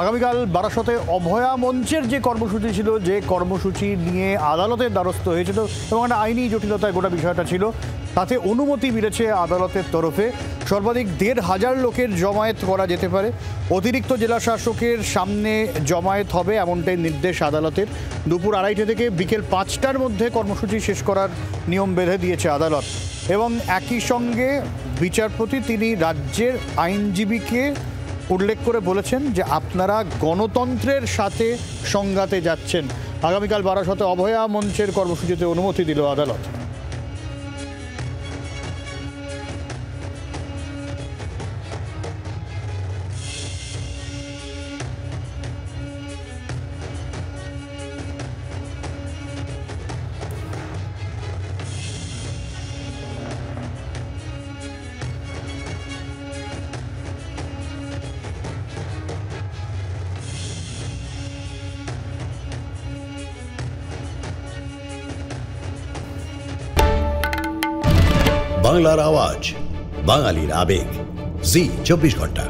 আগামীকাল বারাসতে অভয়া মঞ্চের যে কর্মসূচি ছিল, যে কর্মসূচি নিয়ে আদালতের দ্বারস্থ হয়েছিল এবং একটা আইনি জটিলতায় গোটা বিষয়টা ছিল, তাতে অনুমতি মিলেছে আদালতের তরফে। সর্বাধিক ১৫০০ লোকের জমায়েত করা যেতে পারে। অতিরিক্ত জেলা শাসকের সামনে জমায়েত হবে এমনটাই নির্দেশ আদালতের। দুপুর ২:৩০ থেকে বিকেল ৫টার মধ্যে কর্মসূচি শেষ করার নিয়ম বেঁধে দিয়েছে আদালত। এবং একই সঙ্গে বিচারপতি তিনি রাজ্যের আইনজীবীকে উল্লেখ করে বলেছেন যে আপনারা গণতন্ত্রের সাথে সংঘাতে যাচ্ছেন। আগামীকাল বারাসতে অভয়া মঞ্চের কর্মসূচিতে অনুমতি দিল আদালত। বাংলার আওয়াজ, বাঙালির আবেগ, জি ২৪ ঘন্টা।